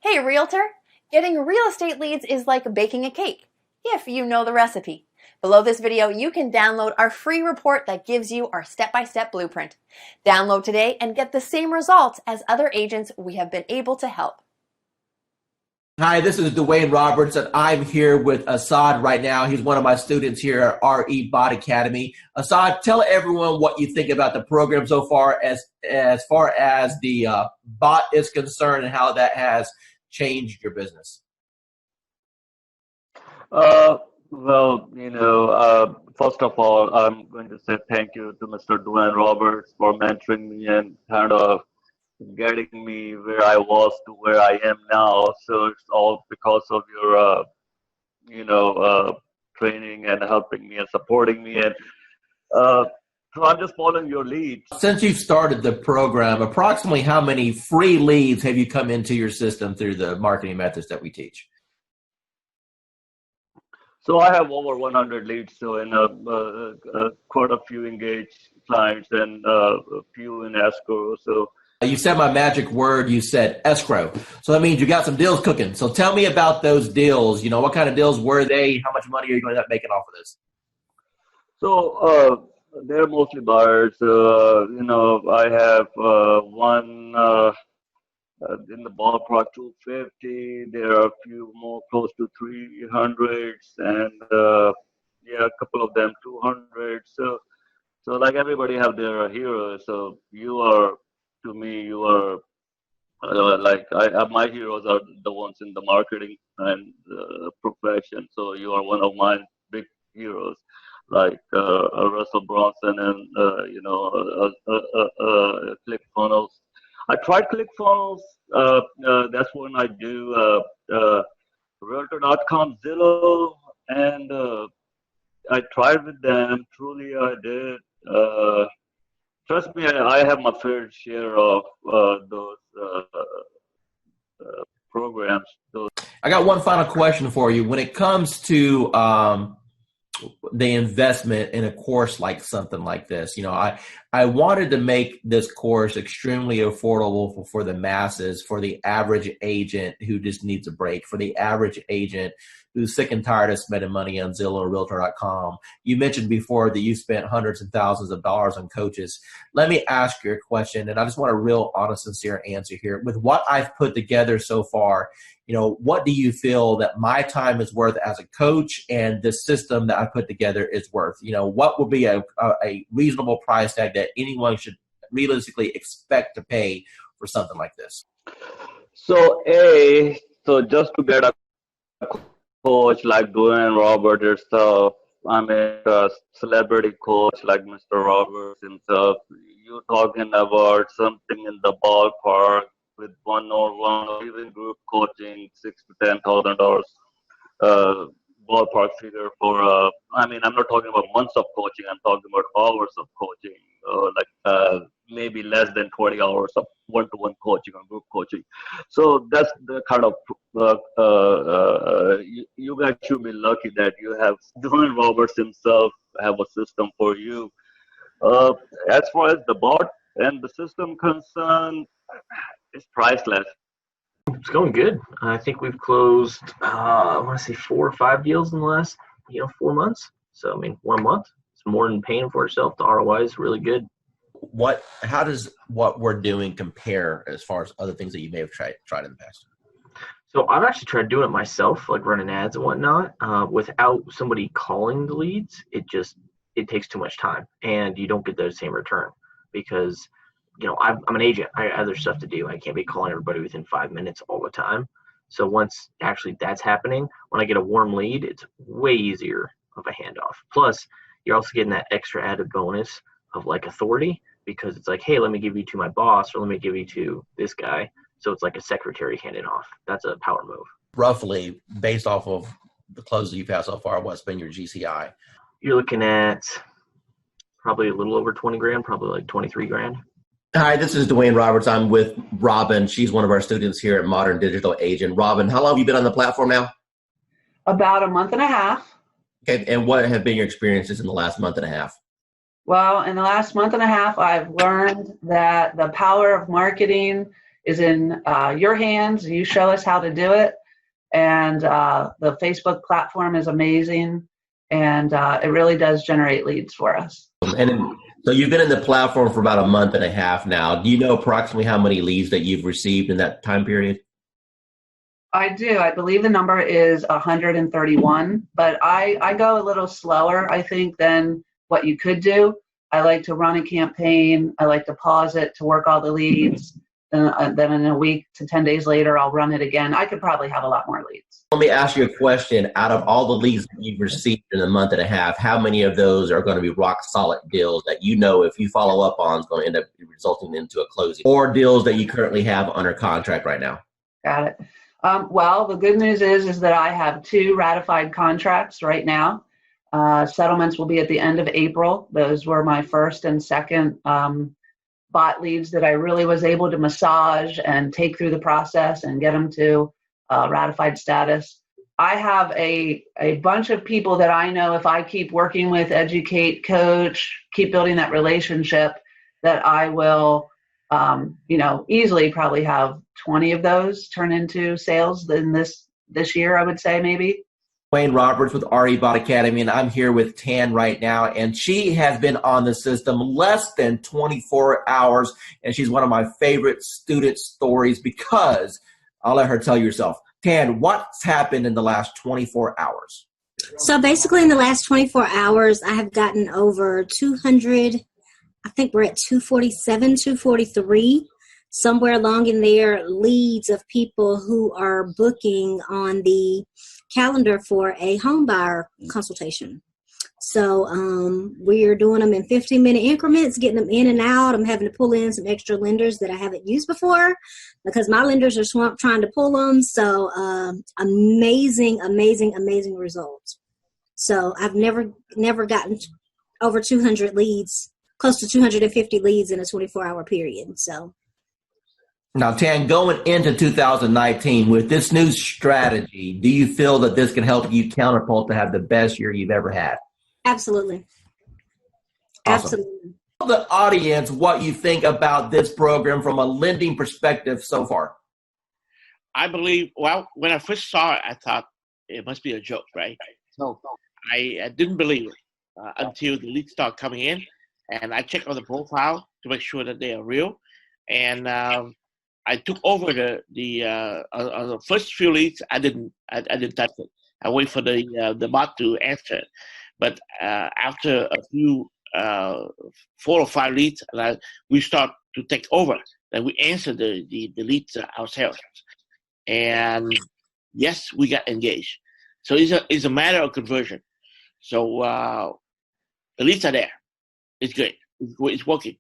Hey, realtor! Getting real estate leads is like baking a cake, if you know the recipe. Below this video, you can download our free report that gives you our step-by-step blueprint. Download today and get the same results as other agents we have been able to help. Hi, this is Dwayne Roberts, and I'm here with Assad right now. He's one of my students here at RE Bot Academy. Assad, tell everyone what you think about the program so far as the bot is concerned and how that has changed your business. First of all, I'm going to say thank you to Mr. Dwayne Roberts for mentoring me and kind of getting me where I was to where I am now. So it's all because of your, training and helping me and supporting me. And so I'm just following your lead. Since you started the program, approximately how many free leads have you come into your system through the marketing methods that we teach? So I have over 100 leads, so in quite a few engaged clients and a few in escrow. So you said my magic word, you said escrow. So that means you got some deals cooking. So tell me about those deals. You know, what kind of deals were they? How much money are you going to end up making off of this? So they're mostly buyers. I have one in the ballpark 250. There are a few more close to 300s, and a couple of them 200. So like everybody have their heroes. So to me, you are my heroes are the ones in the marketing and profession. So you are one of my big heroes, like Russell Brunson and ClickFunnels. I tried ClickFunnels. That's when I do Realtor.com, Zillow, and I tried with them. Truly, I did. Trust me, I have my fair share of those programs. I got one final question for you. When it comes to the investment in a course like something like this, I wanted to make this course extremely affordable for the masses, for the average agent who just needs a break, for the average agent who's sick and tired of spending money on Zillow or Realtor.com. You mentioned before that you spent hundreds and thousands of dollars on coaches. Let me ask you a question, and I just want a real honest, sincere answer here. With what I've put together so far, what do you feel that my time is worth as a coach and the system that I put together is worth? What would be a reasonable price tag that anyone should realistically expect to pay for something like this? So just to get a coach like Dwayne Roberts yourself, I mean a celebrity coach like Mr. Roberts himself, you're talking about something in the ballpark with one-on-one or even group coaching, $6,000 to $10,000 ballpark figure for. I'm not talking about months of coaching. I'm talking about hours of coaching, maybe less than 20 hours of one-to-one coaching or group coaching. So that's the kind of you guys should be lucky that you have Dwayne Roberts himself have a system for you. As far as the bot and the system concerned, it's priceless. It's going good. I think we've closed, I want to say 4 or 5 deals in the last, 4 months. So, 1 month, it's more than paying for itself. The ROI is really good. How does what we're doing compare as far as other things that you may have tried in the past? So I've actually tried doing it myself, like running ads and whatnot, without somebody calling the leads. It takes too much time and you don't get the same return because I'm an agent. I have other stuff to do. I can't be calling everybody within 5 minutes all the time. So once actually that's happening, when I get a warm lead, it's way easier of a handoff. Plus, you're also getting that extra added bonus of like authority because it's like, hey, let me give you to my boss or let me give you to this guy. So it's like a secretary handing off. That's a power move. Roughly, based off of the closes you've had so far, what's been your GCI? You're looking at probably a little over 20 grand, probably like 23 grand. Hi, this is Dwayne Roberts. I'm with Robin. She's one of our students here at Modern Digital Agent. Robin, how long have you been on the platform now? About a month and a half. Okay, and what have been your experiences in the last month and a half? Well, in the last month and a half, I've learned that the power of marketing is in your hands. You show us how to do it. And the Facebook platform is amazing. And it really does generate leads for us. So you've been in the platform for about a month and a half now. Do you know approximately how many leads that you've received in that time period? I do. I believe the number is 131, but I go a little slower, I think, than what you could do. I like to run a campaign. I like to pause it to work all the leads. Then in a week to 10 days later, I'll run it again. I could probably have a lot more leads. Let me ask you a question. Out of all the leads that you've received in a month and a half, how many of those are going to be rock solid deals that you know if you follow up on is going to end up resulting into a closing, or deals that you currently have under contract right now? Got it. Well, the good news is that I have 2 ratified contracts right now. Settlements will be at the end of April. Those were my first and second bot leads that I really was able to massage and take through the process and get them to ratified status. I have a bunch of people that I know if I keep working with, educate, coach, keep building that relationship, that I will, easily probably have 20 of those turn into sales in this year, I would say maybe. Wayne Roberts with RE Bot Academy, and I'm here with Tan right now, and she has been on the system less than 24 hours, and she's one of my favorite student stories because I'll let her tell you herself. Tan, what's happened in the last 24 hours? So basically in the last 24 hours, I have gotten over 200, I think we're at 247, 243, somewhere along in there, leads of people who are booking on the calendar for a home buyer consultation. So we're doing them in 15-minute increments, getting them in and out. I'm having to pull in some extra lenders that I haven't used before because my lenders are swamped trying to pull them. So amazing, amazing, amazing results. So I've never gotten over 200 leads, close to 250 leads in a 24-hour period. So. Now, Tan, going into 2019 with this new strategy, do you feel that this can help you Counterpult to have the best year you've ever had? Absolutely. Awesome. Absolutely. Tell the audience what you think about this program from a lending perspective so far. I believe, well, when I first saw it, I thought it must be a joke, right? So I didn't believe it until the leads start coming in, and I checked on the profile to make sure that they are real. And I took over the first few leads. I didn't touch it. I wait for the bot to answer it. But after a few 4 or 5 leads, we start to take over. Then we answer the leads ourselves. And yes, we got engaged. So it's a matter of conversion. So the leads are there. It's good. It's working.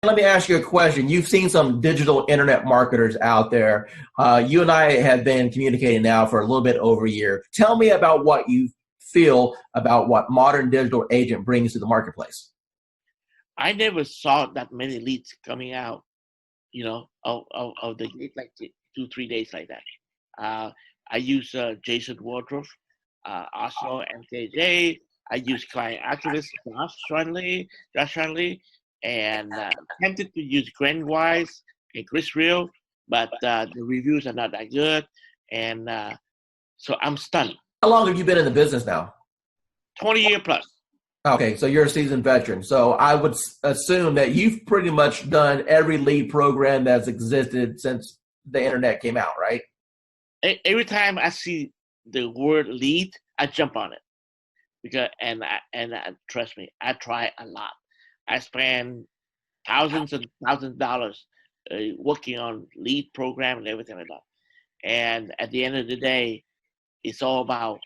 Let me ask you a question. You've seen some digital internet marketers out there. You and I have been communicating now for a little bit over a year. Tell me about what you feel about what Modern Digital Agent brings to the marketplace. I never saw that many leads coming out, of the gate like 2-3 days like that. I use Jason Wardrobe, also MKJ. I use Client Activist, Josh Shanley, and attempted to use Grant Wise and Chris Real, but the reviews are not that good, and so I'm stunned. How long have you been in the business now? 20 years plus. Okay, so you're a seasoned veteran. So I would assume that you've pretty much done every lead program that's existed since the internet came out, right? Every time I see the word lead, I jump on it because and trust me, I try a lot. I spend thousands and thousands of dollars working on lead program and everything like that. And at the end of the day, it's all about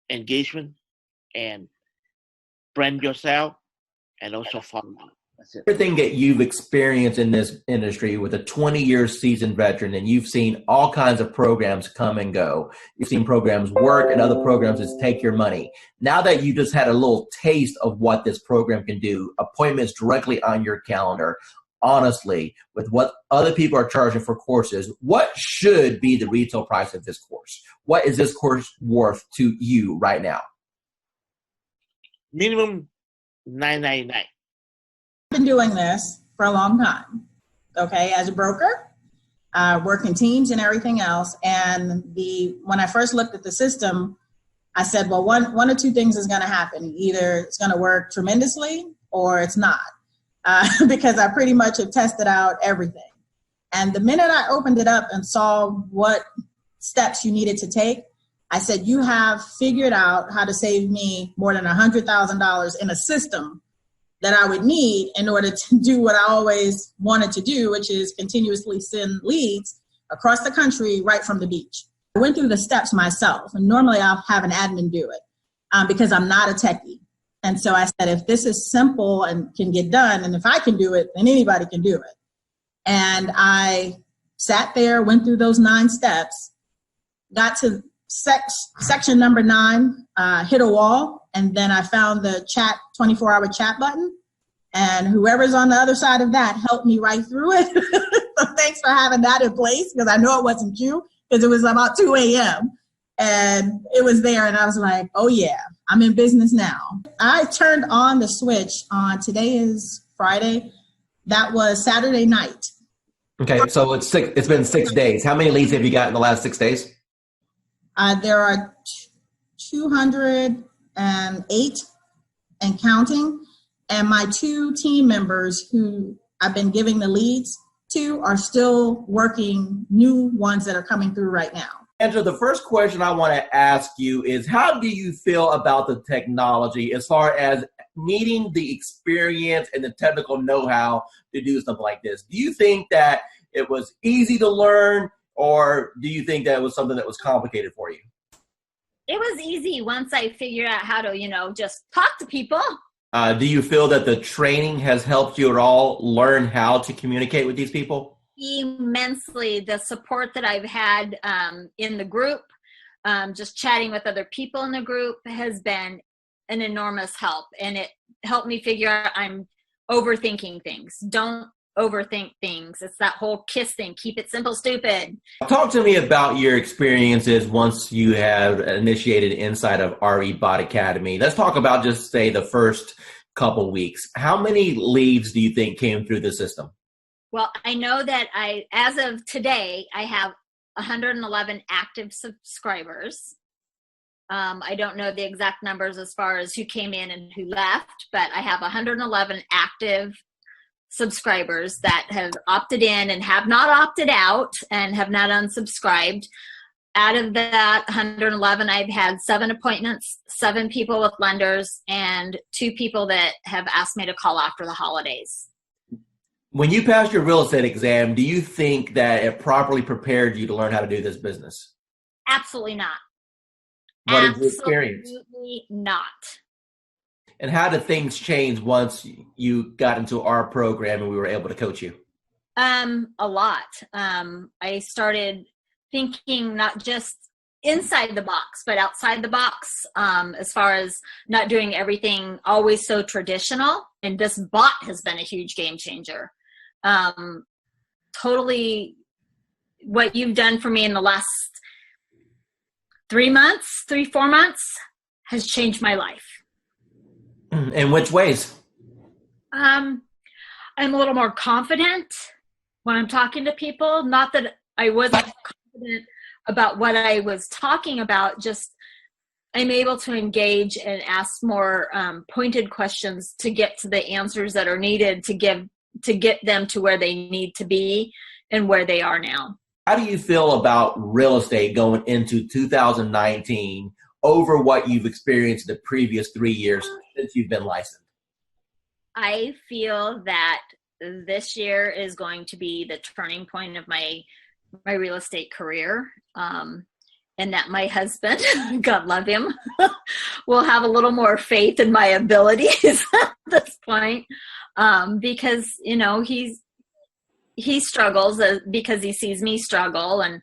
engagement and brand yourself and also follow up. That's it. Everything that you've experienced in this industry with a 20-year seasoned veteran, and you've seen all kinds of programs come and go. You've seen programs work and other programs just take your money. Now that you just had a little taste of what this program can do, appointments directly on your calendar, honestly, with what other people are charging for courses, what should be the retail price of this course? What is this course worth to you right now? Minimum $9.99. I've been doing this for a long time, okay, as a broker. working teams and everything else. And when I first looked at the system, I said, well, one or two things is going to happen. Either it's going to work tremendously or it's not, because I pretty much have tested out everything. And the minute I opened it up and saw what steps you needed to take, I said, you have figured out how to save me more than $100,000 in a system that I would need in order to do what I always wanted to do, which is continuously send leads across the country right from the beach. I went through the steps myself, and normally I'll have an admin do it because I'm not a techie. And so I said, if this is simple and can get done, and if I can do it, then anybody can do it. And I sat there, went through those 9 steps, got to section number 9, hit a wall, and then I found the 24-hour chat button, and whoever's on the other side of that helped me right through it. So thanks for having that in place, because I know it wasn't you, because it was about 2 a.m. and it was there, and I was like, oh yeah, I'm in business now. I turned on the switch on, today is Friday, that was Saturday night. Okay, so it's been 6 days. How many leads have you got in the last 6 days? There are 208 and counting, and my 2 team members who I've been giving the leads to are still working new ones that are coming through right now. Angela, the first question I want to ask you is, how do you feel about the technology as far as needing the experience and the technical know-how to do something like this? Do you think that it was easy to learn, or do you think that it was something that was complicated for you? It was easy once I figured out how to, just talk to people. Do you feel that the training has helped you at all learn how to communicate with these people? Immensely. The support that I've had in the group, just chatting with other people in the group, has been an enormous help. And it helped me figure out I'm overthinking things. Don't overthink things. It's that whole KISS thing. Keep it simple, stupid. Talk to me about your experiences once you have initiated inside of RE Bot Academy. Let's talk about just say the first couple weeks. How many leads do you think came through the system? Well, I know that as of today, I have 111 active subscribers. I don't know the exact numbers as far as who came in and who left, but I have 111 active subscribers that have opted in and have not opted out and have not unsubscribed. Out of that 111, I've had 7 appointments, 7 people with lenders, and 2 people that have asked me to call after the holidays. When you passed your real estate exam, do you think that it properly prepared you to learn how to do this business? Absolutely not. What is your experience? Absolutely not. And how did things change once you got into our program and we were able to coach you? A lot. I started thinking not just inside the box, but outside the box, as far as not doing everything always so traditional. And this bot has been a huge game changer. Totally what you've done for me in the last 4 months has changed my life. In which ways? I'm a little more confident when I'm talking to people. Not that I wasn't confident about what I was talking about, just I'm able to engage and ask more pointed questions to get to the answers that are needed to get them to where they need to be and where they are now. How do you feel about real estate going into 2019 over what you've experienced the previous 3 years since you've been licensed? I feel that this year is going to be the turning point of my real estate career, and that my husband, God love him, will have a little more faith in my abilities at this point, because he struggles because he sees me struggle, and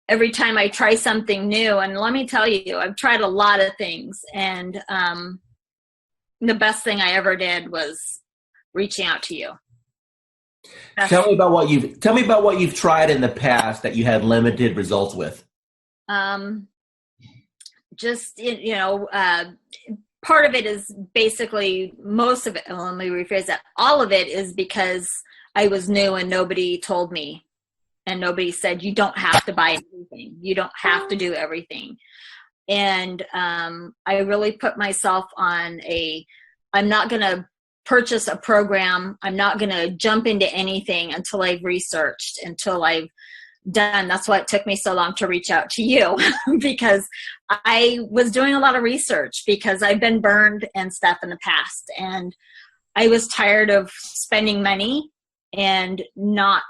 every time I try something new, and let me tell you, I've tried a lot of things, and the best thing I ever did was reaching out to you. Tell me about what you've tried in the past that you had limited results with. Part of it is basically most of it. Let me rephrase that. All of it is because I was new and nobody told me and nobody said you don't have to buy everything. You don't have to do everything. And I really put myself on I'm not going to purchase a program. I'm not going to jump into anything until I've researched, until I've done. That's why it took me so long to reach out to you because I was doing a lot of research because I've been burned and stuff in the past. And I was tired of spending money and not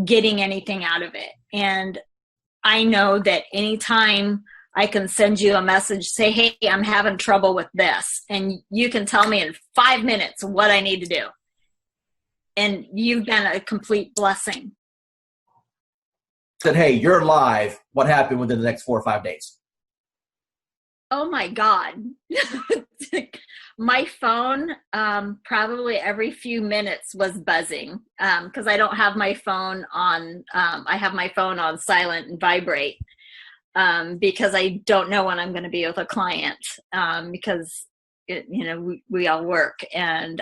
getting anything out of it. And I know that anytime I can send you a message, say, hey, I'm having trouble with this. And you can tell me in 5 minutes what I need to do. And you've been a complete blessing. Said, hey, you're live. What happened within the next 4 or 5 days? Oh my God. My phone, probably every few minutes was buzzing because I don't have my phone on, I have my phone on silent and vibrate. Because I don't know when I'm going to be with a client because, we all work and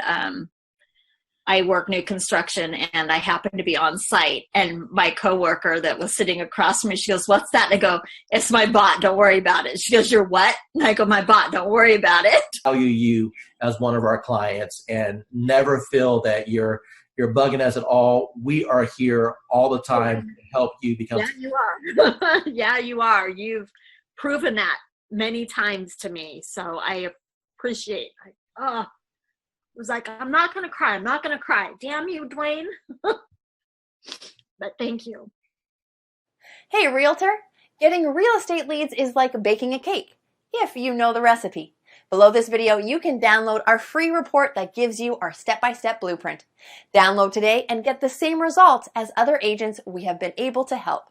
I work new construction and I happen to be on site. And my coworker that was sitting across from me, she goes, what's that? And I go, it's my bot. Don't worry about it. She goes, you're what? And I go, my bot. Don't worry about it. Value you as one of our clients and never feel that you're bugging us at all. We are here all the time to help you become. Yeah, you are. Yeah, you are. You've proven that many times to me. So I appreciate it. It was like, I'm not going to cry. I'm not going to cry. Damn you, Dwayne. But thank you. Hey, realtor. Getting real estate leads is like baking a cake, if you know the recipe. Below this video, you can download our free report that gives you our step-by-step blueprint. Download today and get the same results as other agents we have been able to help.